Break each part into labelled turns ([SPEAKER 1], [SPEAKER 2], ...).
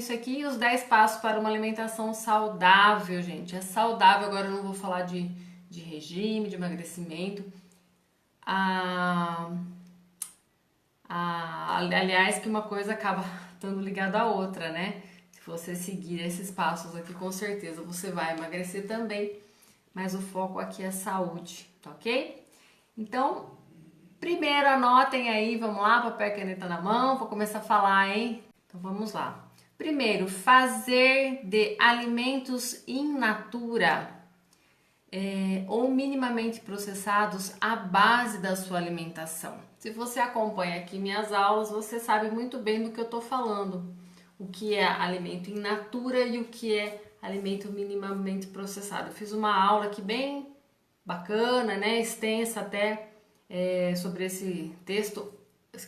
[SPEAKER 1] isso aqui e os 10 passos para uma alimentação saudável, gente. É saudável, agora eu não vou falar de regime, de emagrecimento. Aliás, que uma coisa acaba estando ligada à outra, né? Se você seguir esses passos aqui, com certeza você vai emagrecer também, mas o foco aqui é saúde, tá ok? Então, primeiro anotem aí, vamos lá, papel e caneta na mão, vou começar a falar, hein? Então vamos lá. Primeiro, fazer de alimentos in natura ou minimamente processados a base da sua alimentação. Se você acompanha aqui minhas aulas, você sabe muito bem do que eu estou falando. O que é alimento in natura e o que é alimento minimamente processado. Eu fiz uma aula aqui bem bacana, né, extensa até, sobre esse texto,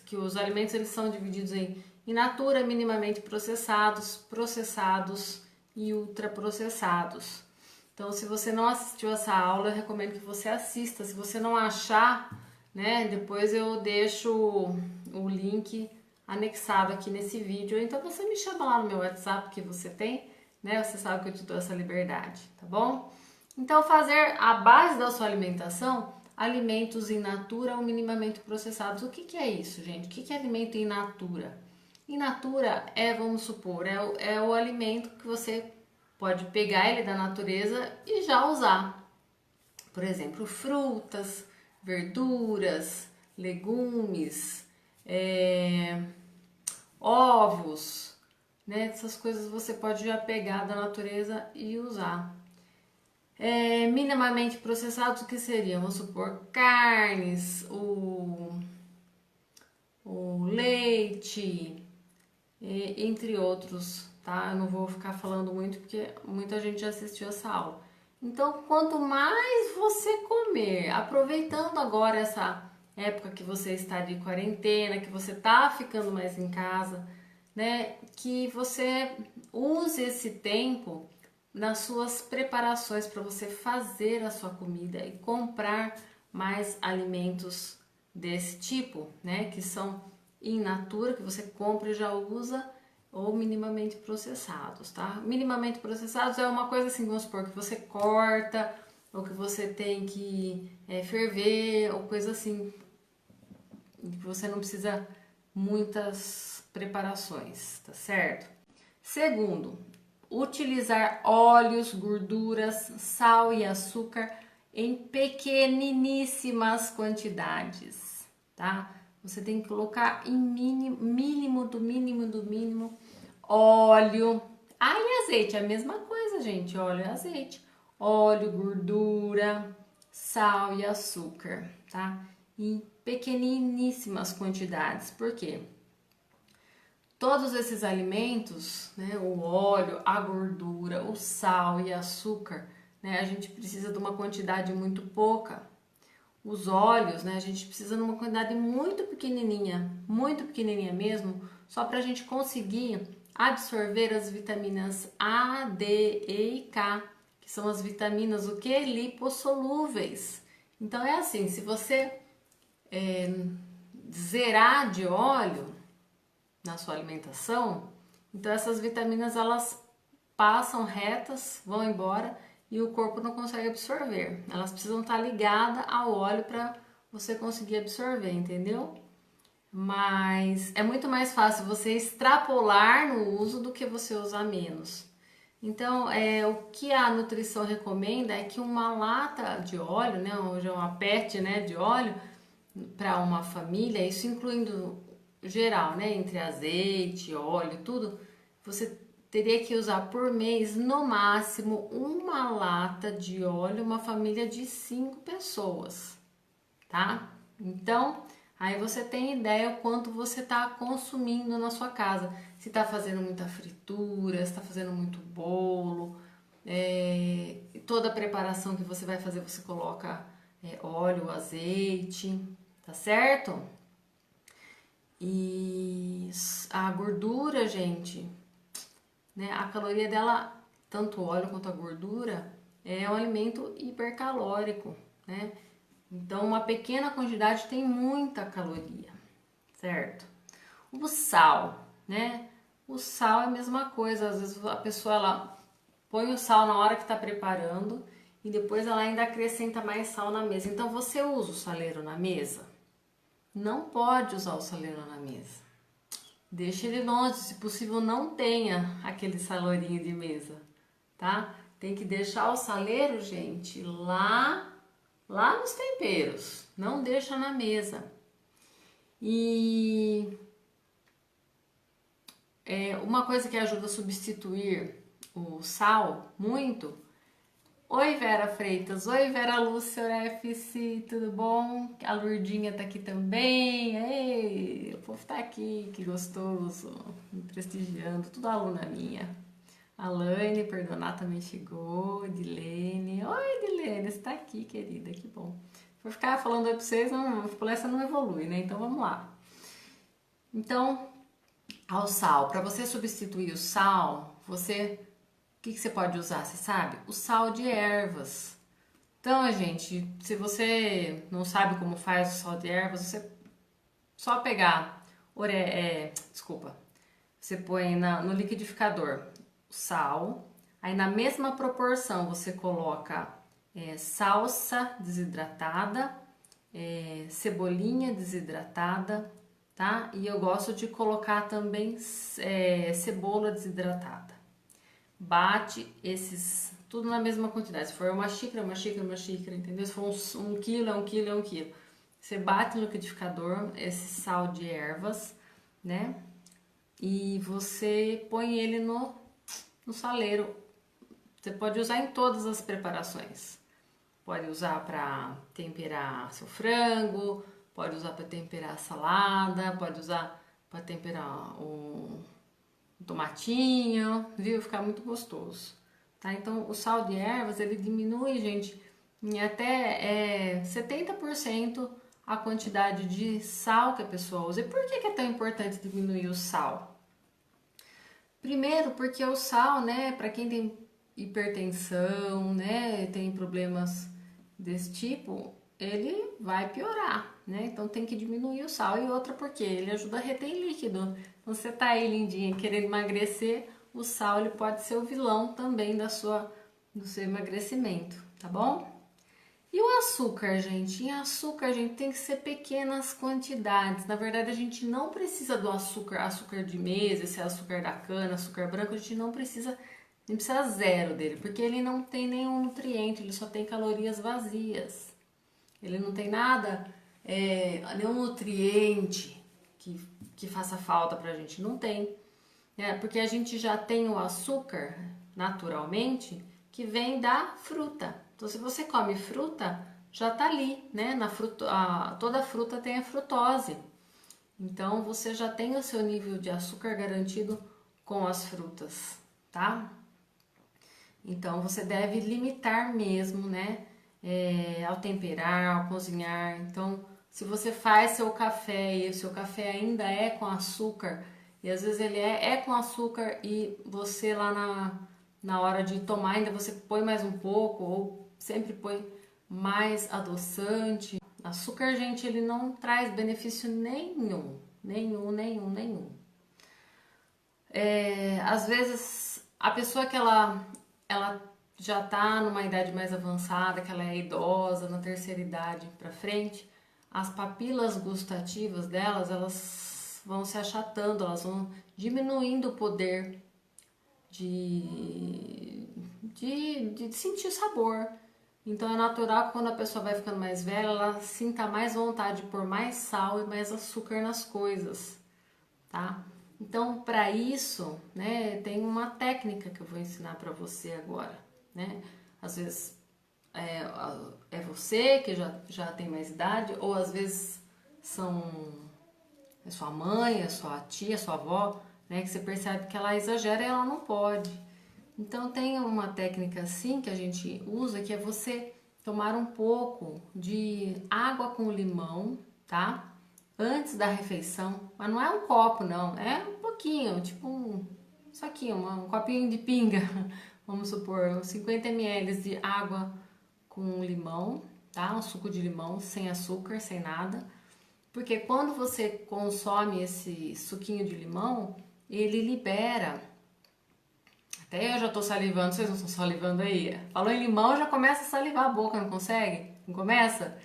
[SPEAKER 1] que os alimentos eles são divididos em in natura, minimamente processados, processados e ultraprocessados. Então, se você não assistiu essa aula, eu recomendo que você assista. Se você não achar, né, depois eu deixo o link anexado aqui nesse vídeo. Então, você me chama lá no meu WhatsApp que você tem, né? Você sabe que eu te dou essa liberdade, tá bom? Então, fazer a base da sua alimentação, alimentos in natura ou minimamente processados. O que é isso, gente? O que é alimento in natura? In natura é, vamos supor, é o alimento que você pode pegar ele da natureza e já usar. Por exemplo, frutas, verduras, legumes, ovos, né? Essas coisas você pode já pegar da natureza e usar. Minimamente processados, o que seriam? Vamos supor, carnes, o leite, entre outros, tá? Eu não vou ficar falando muito porque muita gente já assistiu essa aula. Então, quanto mais você comer, aproveitando agora essa época que você está de quarentena, que você está ficando mais em casa, né? Que você use esse tempo nas suas preparações para você fazer a sua comida e comprar mais alimentos desse tipo, né? Que são in natura, que você compra e já usa, ou minimamente processados, tá? Minimamente processados é uma coisa assim, vamos supor, que você corta, ou que você tem que ferver, ou coisa assim, que você não precisa muitas preparações, tá certo? Segundo, utilizar óleos, gorduras, sal e açúcar em pequeniníssimas quantidades, tá? Você tem que colocar em mínimo do mínimo do mínimo óleo. Ah, e azeite, é a mesma coisa, gente, óleo e azeite. Óleo, gordura, sal e açúcar, tá? Em pequeniníssimas quantidades. Por quê? Todos esses alimentos, né, o óleo, a gordura, o sal e açúcar, né, a gente precisa de uma quantidade muito pouca. Os óleos, né, a gente precisa de uma quantidade muito pequenininha mesmo, só para a gente conseguir absorver as vitaminas A, D, E e K, que são as vitaminas o que? Lipossolúveis. Então é assim, se você zerar de óleo na sua alimentação, então essas vitaminas elas passam retas, vão embora e o corpo não consegue absorver. Elas precisam estar ligadas ao óleo para você conseguir absorver, entendeu? Mas é muito mais fácil você extrapolar no uso do que você usar menos. Então, o que a nutrição recomenda é que uma lata de óleo, né, hoje é uma PET, né, de óleo, para uma família, isso incluindo geral, né, entre azeite, óleo, tudo, você teria que usar por mês, no máximo, uma lata de óleo, uma família de 5 pessoas, tá? Então, aí você tem ideia o quanto você está consumindo na sua casa. Se está fazendo muita fritura, se está fazendo muito bolo, toda a preparação que você vai fazer, você coloca óleo, azeite, tá certo? E a gordura, gente, né? A caloria dela, tanto o óleo quanto a gordura, é um alimento hipercalórico, né? Então, uma pequena quantidade tem muita caloria, certo? O sal, né? O sal é a mesma coisa, às vezes a pessoa ela põe o sal na hora que está preparando e depois ela ainda acrescenta mais sal na mesa. Então você usa o saleiro na mesa? Não pode usar o saleiro na mesa. Deixa ele longe, se possível não tenha aquele salourinho de mesa, tá? Tem que deixar o saleiro, gente, lá nos temperos, não deixa na mesa. E uma coisa que ajuda a substituir o sal muito. Oi, Vera Freitas. Oi, Vera Lúcia FC, tudo bom? A Lurdinha tá aqui também. Ei, o povo tá aqui, que gostoso. Me prestigiando, tudo aluna minha. A Laine Perdonar também chegou. Dilene. Oi, Dilene, você tá aqui, querida, que bom. Vou ficar falando aí pra vocês, a palestra não evolui, né? Então vamos lá. Então, ao sal. Para você substituir o sal, o que você pode usar, você sabe? O sal de ervas. Então, gente, se você não sabe como faz o sal de ervas, você só pegar, desculpa, você põe no liquidificador o sal, aí na mesma proporção você coloca salsa desidratada, cebolinha desidratada, tá? E eu gosto de colocar também cebola desidratada. Bate esses tudo na mesma quantidade. Se for uma xícara, entendeu? Se for um quilo, é um quilo, é um quilo. Você bate no liquidificador esse sal de ervas, né? E você põe ele no saleiro. Você pode usar em todas as preparações. Pode usar para temperar seu frango, pode usar para temperar a salada, pode usar para temperar o tomatinho, viu? Ficar muito gostoso, tá? Então, o sal de ervas, ele diminui, gente, em até 70% a quantidade de sal que a pessoa usa. E por que é tão importante diminuir o sal? Primeiro, porque o sal, né, para quem tem hipertensão, né, tem problemas desse tipo, ele vai piorar, né? Então tem que diminuir o sal. E outra porque ele ajuda a reter líquido. Então você tá aí, lindinha, querendo emagrecer, o sal ele pode ser o vilão também do seu emagrecimento, tá bom? E o açúcar, gente? E açúcar, gente, tem que ser pequenas quantidades. Na verdade, a gente não precisa do açúcar de mesa, esse açúcar da cana, açúcar branco, a gente não precisa zero dele, porque ele não tem nenhum nutriente, ele só tem calorias vazias. Ele não tem nada, nenhum nutriente que faça falta pra gente, não tem. Porque a gente já tem o açúcar, naturalmente, que vem da fruta. Então, se você come fruta, já tá ali, né? Toda fruta tem a frutose. Então, você já tem o seu nível de açúcar garantido com as frutas, tá? Então, você deve limitar mesmo, né? Ao temperar, ao cozinhar. Então, se você faz seu café e o seu café ainda é com açúcar, e às vezes ele é com açúcar e você lá na hora de tomar ainda você põe mais um pouco ou sempre põe mais adoçante. Açúcar, gente, ele não traz benefício nenhum. Às vezes a pessoa que ela já tá numa idade mais avançada, que ela é idosa, na terceira idade para frente, as papilas gustativas delas, elas vão se achatando, elas vão diminuindo o poder de sentir sabor. Então é natural que quando a pessoa vai ficando mais velha, ela sinta mais vontade de pôr mais sal e mais açúcar nas coisas, tá? Então, para isso, né, tem uma técnica que eu vou ensinar para você agora, né? Às vezes é você que já tem mais idade, ou às vezes é sua mãe, é sua tia, sua avó, né, que você percebe que ela exagera e ela não pode. Então, tem uma técnica assim que a gente usa, que é você tomar um pouco de água com limão, tá? Antes da refeição, mas não é um copo não, é um pouquinho, tipo isso aqui, um copinho de pinga, vamos supor, 50 ml de água com limão, tá? Um suco de limão, sem açúcar, sem nada, porque quando você consome esse suquinho de limão, ele libera. Até eu já tô salivando, vocês não estão salivando aí? Falou em limão, já começa a salivar a boca, não consegue? Não começa?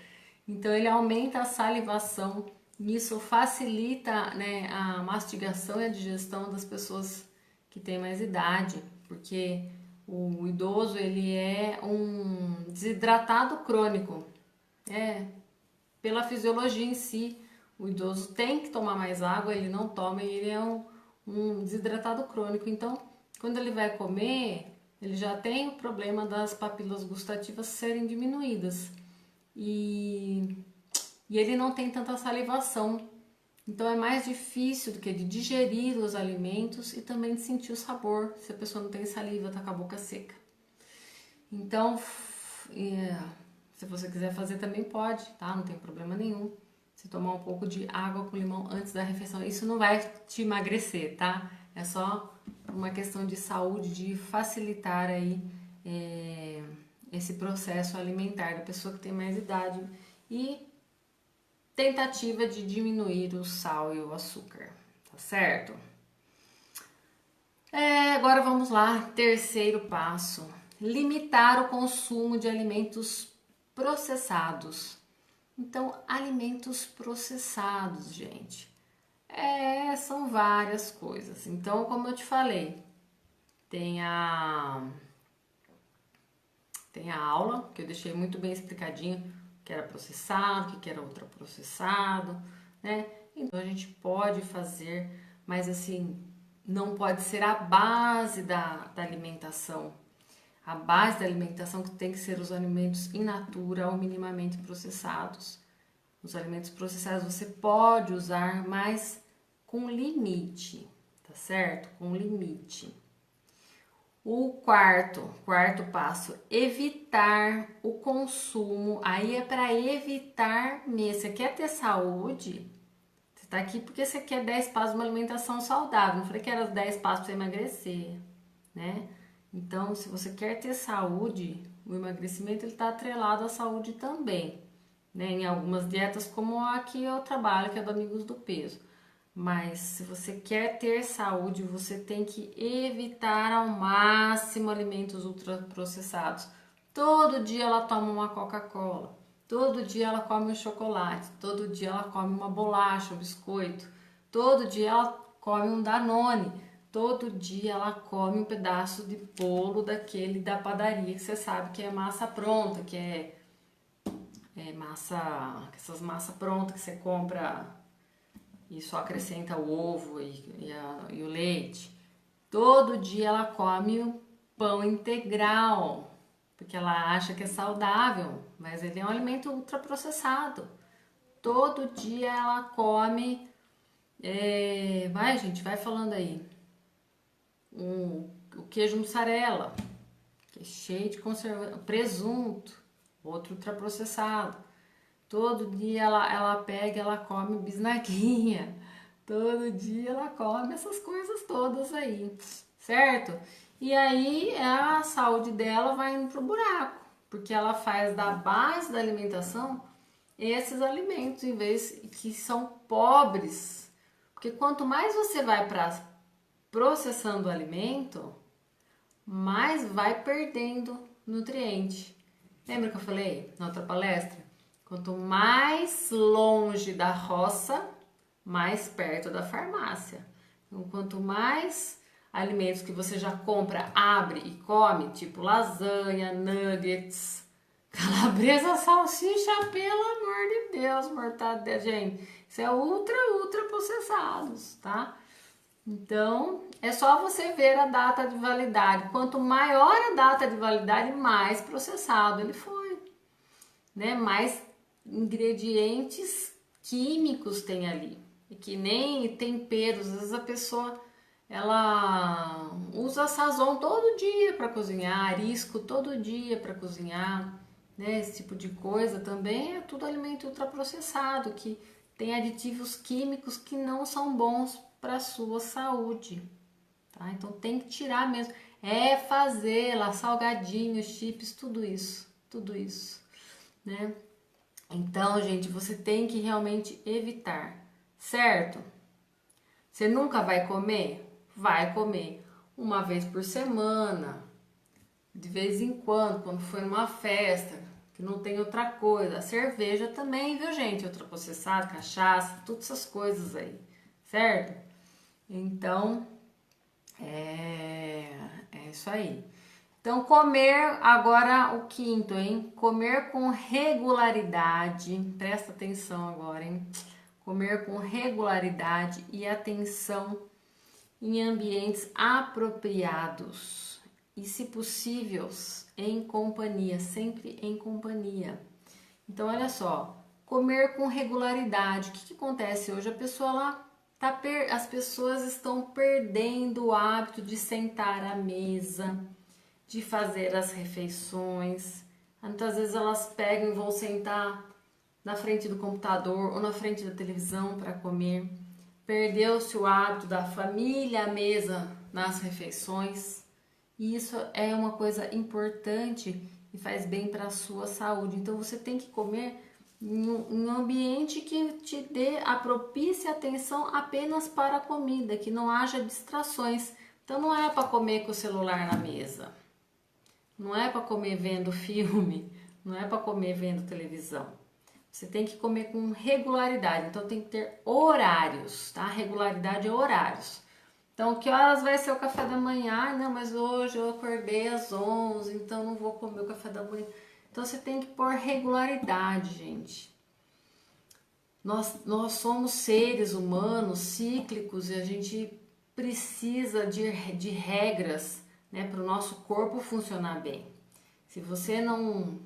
[SPEAKER 1] Então ele aumenta a salivação, e isso facilita, né, a mastigação e a digestão das pessoas que têm mais idade, porque o idoso ele é um desidratado crônico, é, pela fisiologia em si, o idoso tem que tomar mais água, ele não toma e ele é um desidratado crônico. Então, quando ele vai comer, ele já tem o problema das papilas gustativas serem diminuídas e, e ele não tem tanta salivação. Então é mais difícil do que de digerir os alimentos e também de sentir o sabor, se a pessoa não tem saliva, tá com a boca seca. Então, se você quiser fazer também pode, tá? Não tem problema nenhum. Se tomar um pouco de água com limão antes da refeição, isso não vai te emagrecer, tá? É só uma questão de saúde, de facilitar aí esse processo alimentar da pessoa que tem mais idade e tentativa de diminuir o sal e o açúcar, tá certo? Agora vamos lá, terceiro passo: limitar o consumo de alimentos processados. Então, alimentos processados, gente, são várias coisas. Então, como eu te falei, tem a, tem a aula, que eu deixei muito bem explicadinho, o que era processado, o que era ultraprocessado, né? Então, a gente pode fazer, mas assim, não pode ser a base da alimentação. A base da alimentação que tem que ser os alimentos in natura ou minimamente processados. Os alimentos processados você pode usar, mas com limite, tá certo? Com limite. O quarto passo, evitar o consumo. Aí é para evitar mesmo. Você quer ter saúde? Você tá aqui porque você quer 10 passos de uma alimentação saudável. Não falei que era 10 passos para emagrecer, né? Então, se você quer ter saúde, o emagrecimento ele está atrelado à saúde também, né? Em algumas dietas, como a que eu trabalho, que é do Amigos do Peso. Mas se você quer ter saúde, você tem que evitar ao máximo alimentos ultraprocessados. Todo dia ela toma uma Coca-Cola, todo dia ela come um chocolate, todo dia ela come uma bolacha, um biscoito, todo dia ela come um Danone, todo dia ela come um pedaço de bolo daquele da padaria, que você sabe que é massa pronta, que é massa, essas massas prontas que você compra e só acrescenta o ovo e o leite. Todo dia ela come o pão integral, porque ela acha que é saudável, mas ele é um alimento ultraprocessado. Todo dia ela come, vai gente, vai falando aí, o queijo mussarela, que é cheio de conservante, presunto, outro ultraprocessado. Todo dia ela pega, ela come bisnaguinha. Todo dia ela come essas coisas todas aí, certo? E aí a saúde dela vai indo pro buraco, porque ela faz da base da alimentação esses alimentos, em vez que são pobres. Porque quanto mais você vai para processando o alimento, mais vai perdendo nutriente. Lembra que eu falei na outra palestra? Quanto mais longe da roça, mais perto da farmácia. Então, quanto mais alimentos que você já compra, abre e come, tipo lasanha, nuggets, calabresa, salsicha, pelo amor de Deus, mortadela, gente, isso é ultra processados, tá? Então, é só você ver a data de validade. Quanto maior a data de validade, mais processado ele foi, né? Mais ingredientes químicos tem ali. E que nem temperos, às vezes a pessoa ela usa sazon todo dia para cozinhar, arisco todo dia para cozinhar, né? Esse tipo de coisa também é tudo alimento ultraprocessado, que tem aditivos químicos que não são bons para a sua saúde, tá? Então tem que tirar mesmo. É fazer lá salgadinhos, chips, tudo isso, né? Então, gente, você tem que realmente evitar, certo? Você nunca vai comer? vai comer uma vez por semana, de vez em quando for numa festa, que não tem outra coisa. A cerveja também, viu, gente? Ultraprocessado, cachaça, todas essas coisas aí, certo? Então, é isso aí. Então, comer, agora o quinto, hein? Comer com regularidade, presta atenção agora, hein? Comer com regularidade e atenção em ambientes apropriados e, se possível, em companhia, sempre em companhia. Então, olha só, comer com regularidade. O que acontece hoje? A pessoa lá as pessoas estão perdendo o hábito de sentar à mesa, de fazer as refeições. Muitas vezes elas pegam e vão sentar na frente do computador ou na frente da televisão para comer. Perdeu-se o hábito da família à mesa nas refeições. E isso é uma coisa importante e faz bem para a sua saúde. Então você tem que comer em um ambiente que te dê a propícia atenção apenas para a comida, que não haja distrações. Então não é para comer com o celular na mesa. Não é para comer vendo filme, não é para comer vendo televisão. Você tem que comer com regularidade, então tem que ter horários, tá? Regularidade é horários. Então, que horas vai ser o café da manhã? Ah, não, mas hoje eu acordei às 11, então não vou comer o café da manhã. Então, você tem que pôr regularidade, gente. Nós somos seres humanos cíclicos e a gente precisa de regras, né, para o nosso corpo funcionar bem. Se você não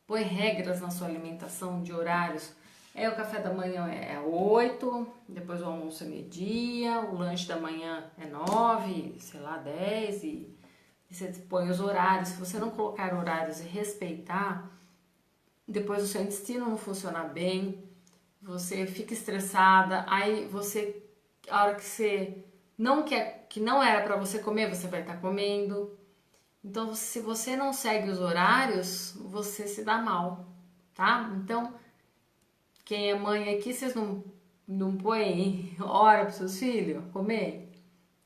[SPEAKER 1] põe regras na sua alimentação de horários, o café da manhã é 8, depois o almoço é meio-dia, o lanche da manhã é 9, sei lá, 10, e você põe os horários. Se você não colocar horários e respeitar, depois o seu intestino não funciona bem, você fica estressada, aí você, a hora que você não quer, que não era para você comer, você vai estar comendo. Então, se você não segue os horários, você se dá mal, tá? Então, quem é mãe aqui, vocês não põem hora para seus filhos comer?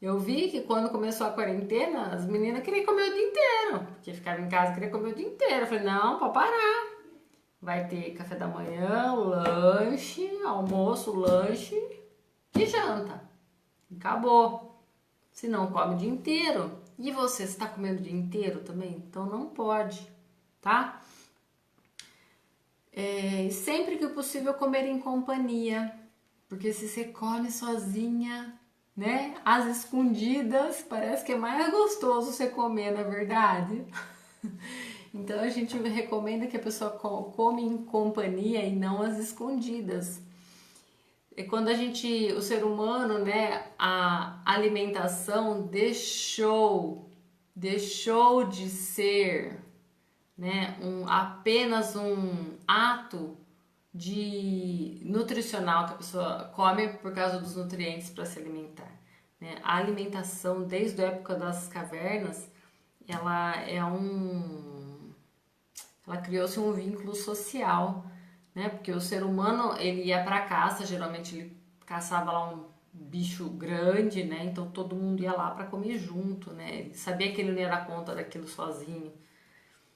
[SPEAKER 1] Eu vi que quando começou a quarentena, as meninas queriam comer o dia inteiro, porque ficavam em casa e queriam comer o dia inteiro. Eu falei, não, pode parar. Vai ter café da manhã, lanche, almoço, lanche e janta. Acabou. Se não, come o dia inteiro. E você está comendo o dia inteiro também? Então não pode, tá? Sempre que possível comer em companhia, porque se você come sozinha, né, às escondidas, parece que é mais gostoso você comer, na verdade. Então a gente recomenda que a pessoa come em companhia e não às escondidas. E quando o ser humano, né, a alimentação deixou de ser, né, apenas um ato de nutricional que a pessoa come por causa dos nutrientes para se alimentar, né? A alimentação desde a época das cavernas, ela criou-se um vínculo social, né? Porque o ser humano, ele ia para caça, geralmente ele caçava lá um bicho grande, né? Então todo mundo ia lá para comer junto, né? Ele sabia que ele não ia dar conta daquilo sozinho.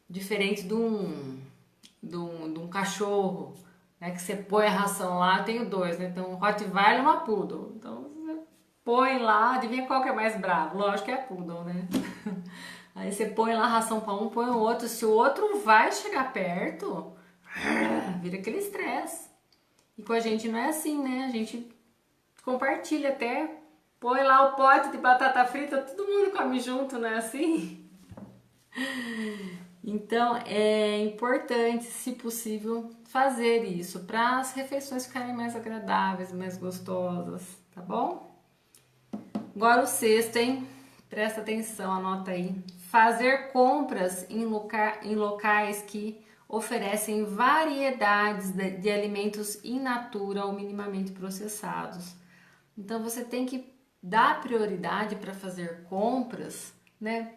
[SPEAKER 1] Diferente de um cachorro, né? Que você põe a ração lá, eu tenho dois, né? Então um Rottweiler e uma Poodle. Então você põe lá, adivinha qual que é mais bravo? Lógico que é a Poodle, né? Aí você põe lá a ração para um, põe o outro. Se o outro vai chegar perto, vira aquele estresse. E com a gente não é assim, né? A gente compartilha até, põe lá o pote de batata frita, todo mundo come junto, não é assim? Então é importante, se possível, fazer isso para as refeições ficarem mais agradáveis, mais gostosas, tá bom? Agora o sexto, hein? Presta atenção, anota aí. Fazer compras em locais que oferecem variedades de alimentos in natura ou minimamente processados. Então você tem que dar prioridade para fazer compras, né,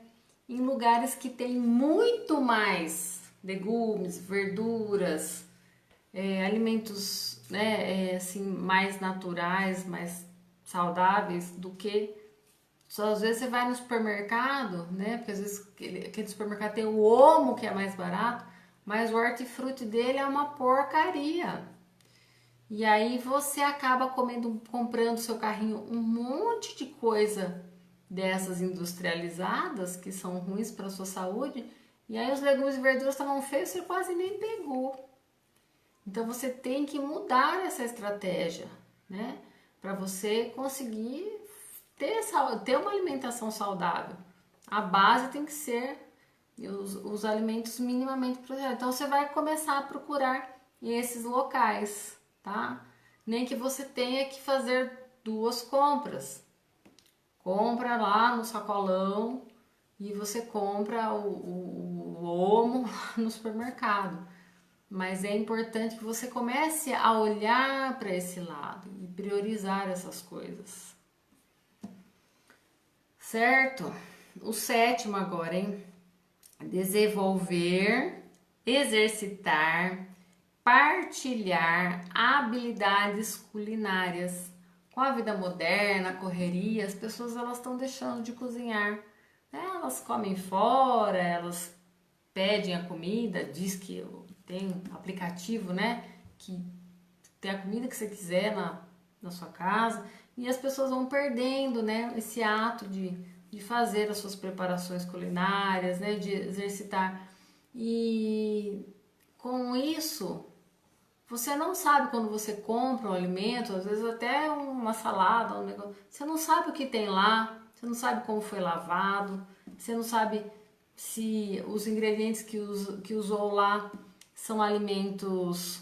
[SPEAKER 1] em lugares que tem muito mais legumes, verduras, alimentos, né, assim, mais naturais, mais saudáveis do que Só às vezes você vai no supermercado, né? Porque às vezes aquele supermercado tem o Omo, que é mais barato, mas o hortifruti dele é uma porcaria. E aí você acaba comendo, comprando seu carrinho um monte de coisa dessas industrializadas que são ruins para sua saúde. E aí os legumes e verduras estavam feios, você quase nem pegou. Então você tem que mudar essa estratégia, né? Para você conseguir ter uma alimentação saudável. A base tem que ser os alimentos minimamente processados. Então você vai começar a procurar esses locais, tá? Nem que você tenha que fazer 2 compras. Compra lá no sacolão e você compra o Omo no supermercado. Mas é importante que você comece a olhar para esse lado e priorizar essas coisas. Certo? O 7º agora, hein? Desenvolver, exercitar, partilhar habilidades culinárias. Com a vida moderna, a correria, as pessoas elas estão deixando de cozinhar. Né? Elas comem fora, elas pedem a comida, diz que tem aplicativo, né? Que tem a comida que você quiser na sua casa. E as pessoas vão perdendo, né? Esse ato de fazer as suas preparações culinárias, né? De exercitar. E com isso, você não sabe quando você compra um alimento, às vezes até uma salada, um negócio, você não sabe o que tem lá, você não sabe como foi lavado, você não sabe se os ingredientes que usou lá são alimentos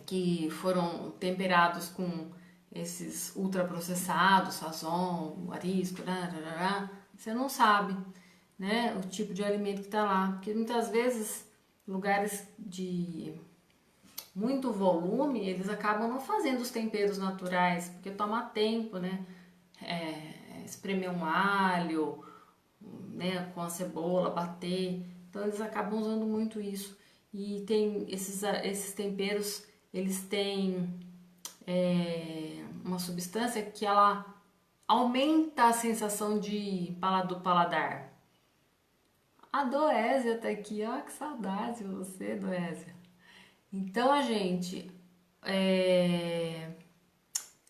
[SPEAKER 1] que foram temperados com esses ultraprocessados, sazon, arisco, você não sabe, né, o tipo de alimento que está lá, porque muitas vezes lugares de muito volume, eles acabam não fazendo os temperos naturais, porque toma tempo, né? Espremer um alho, né, com a cebola, bater. Então eles acabam usando muito isso. E tem esses temperos, eles têm uma substância que ela aumenta a sensação do paladar. A Doésia tá aqui, ó, que saudade de você, Doésia. Então, gente,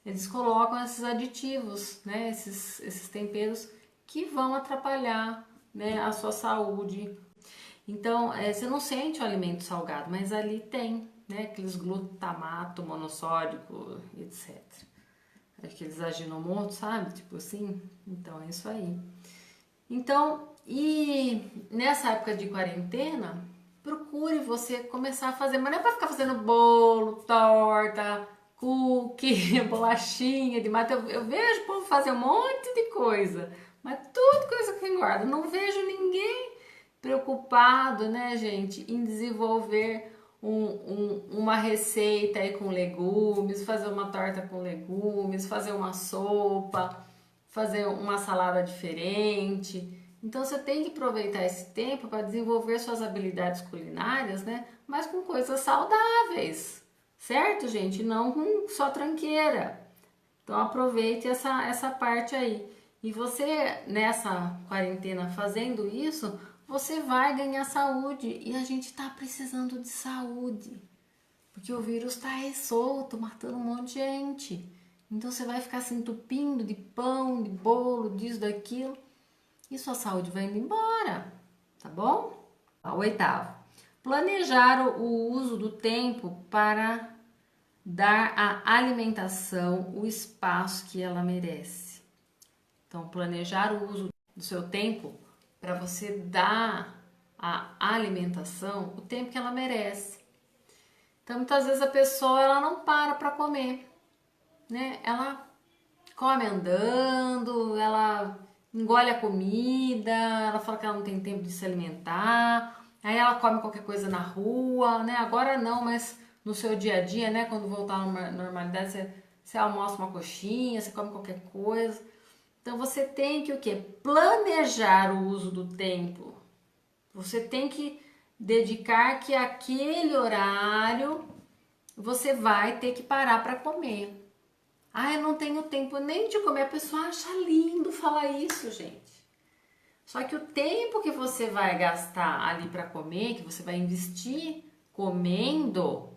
[SPEAKER 1] eles colocam esses aditivos, né, esses temperos que vão atrapalhar, né, a sua saúde. Então, você não sente o alimento salgado, mas ali tem, né, aqueles glutamato monossódico, etc. Aqueles aginomotos, sabe? Tipo assim. Então, é isso aí. Então, e nessa época de quarentena, procure você começar a fazer, mas não é para ficar fazendo bolo, torta, cookie, bolachinha de mate. Eu vejo o povo fazer um monte de coisa, mas tudo coisa que engorda. Não vejo ninguém preocupado, né, gente, em desenvolver uma receita aí com legumes, fazer uma torta com legumes, fazer uma sopa, fazer uma salada diferente. Então você tem que aproveitar esse tempo para desenvolver suas habilidades culinárias, né? Mas com coisas saudáveis, certo, gente? Não com só tranqueira. Então aproveite essa parte aí. E você, nessa quarentena, fazendo isso, você vai ganhar saúde. E a gente tá precisando de saúde. Porque o vírus tá aí solto, matando um monte de gente. Então você vai ficar se entupindo de pão, de bolo, disso, daquilo. E sua saúde vai indo embora, tá bom? O 8º. Planejar o uso do tempo para dar à alimentação o espaço que ela merece. Então, planejar o uso do seu tempo para você dar à alimentação o tempo que ela merece. Então, muitas vezes a pessoa ela não para comer, né? Ela come andando, ela engole a comida, ela fala que ela não tem tempo de se alimentar, aí ela come qualquer coisa na rua, né? Agora não, mas no seu dia a dia, né? Quando voltar à normalidade, você almoça uma coxinha, você come qualquer coisa. Então você tem que o quê? Planejar o uso do tempo. Você tem que dedicar que aquele horário você vai ter que parar para comer. Ah, eu não tenho tempo nem de comer. A pessoa acha lindo falar isso, gente. Só que o tempo que você vai gastar ali para comer, que você vai investir comendo,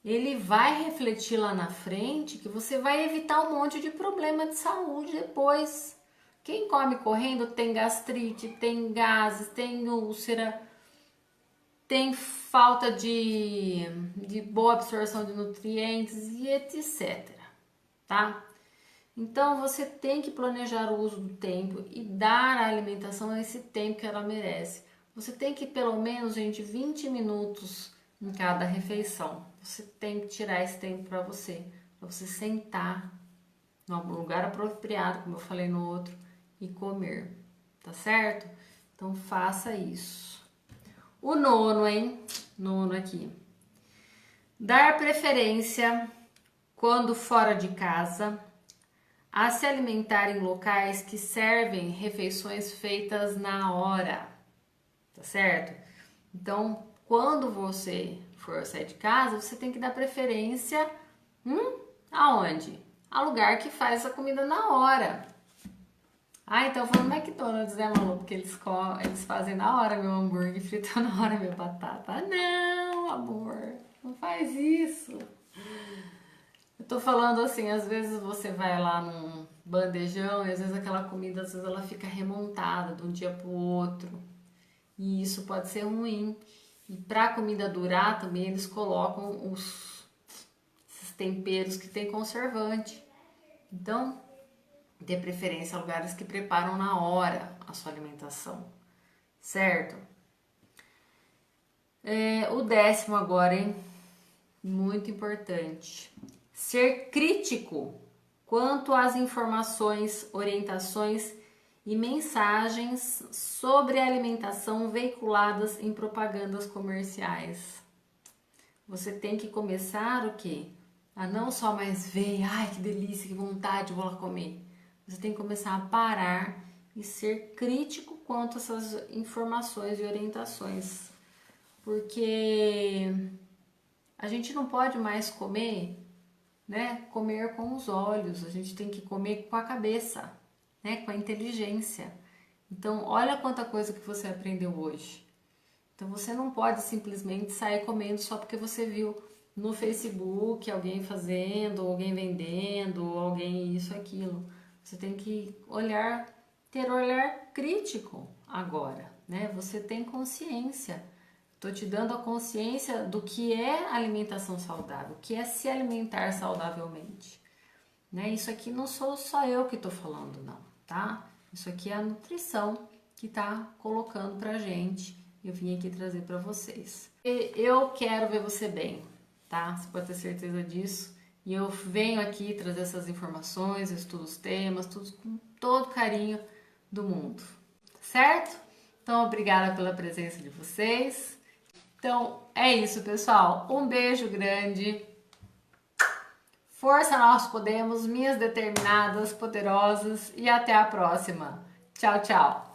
[SPEAKER 1] ele vai refletir lá na frente que você vai evitar um monte de problema de saúde depois. Quem come correndo tem gastrite, tem gases, tem úlcera, tem falta de boa absorção de nutrientes e etc, tá? Então você tem que planejar o uso do tempo e dar à alimentação esse tempo que ela merece. Você tem que pelo menos, gente, 20 minutos em cada refeição. Você tem que tirar esse tempo para você sentar em algum lugar apropriado, como eu falei no outro, e comer, tá certo? Então faça isso. O nono, hein? Nono aqui. Dar preferência quando fora de casa a se alimentar em locais que servem refeições feitas na hora, tá certo? Então, quando você for sair de casa, você tem que dar preferência, aonde? A lugar que faz a comida na hora. Ah, então foi no McDonald's, né, Malu? Porque eles fazem na hora meu hambúrguer, fritam na hora minha batata. Ah, não, amor, não faz isso. Eu tô falando assim, às vezes você vai lá num bandejão e às vezes aquela comida, às vezes ela fica remontada de um dia pro outro. E isso pode ser ruim. E pra comida durar também eles colocam esses temperos que tem conservante. Então, dê preferência a lugares que preparam na hora a sua alimentação, certo? O 10º agora, hein? Muito importante. Ser crítico quanto às informações, orientações e mensagens sobre alimentação veiculadas em propagandas comerciais. Você tem que começar o quê? A não só mais ver, ai que delícia, que vontade, vou lá comer. Você tem que começar a parar e ser crítico quanto a essas informações e orientações. Porque a gente não pode mais comer, né? Comer com os olhos, a gente tem que comer com a cabeça, né? Com a inteligência. Então, olha quanta coisa que você aprendeu hoje. Então, você não pode simplesmente sair comendo só porque você viu no Facebook alguém fazendo, alguém vendendo, alguém isso, aquilo. Você tem que ter olhar crítico agora, né? Você tem consciência. Tô te dando a consciência do que é alimentação saudável, o que é se alimentar saudavelmente, né? Isso aqui não sou só eu que tô falando, não, tá? Isso aqui é a nutrição que tá colocando pra gente. Eu vim aqui trazer para vocês. Eu quero ver você bem, tá? Você pode ter certeza disso. E eu venho aqui trazer essas informações, estudo os temas, tudo com todo carinho do mundo, certo? Então, obrigada pela presença de vocês. Então, é isso, pessoal. Um beijo grande. Força, nós podemos, minhas determinadas, poderosas. E até a próxima. Tchau, tchau.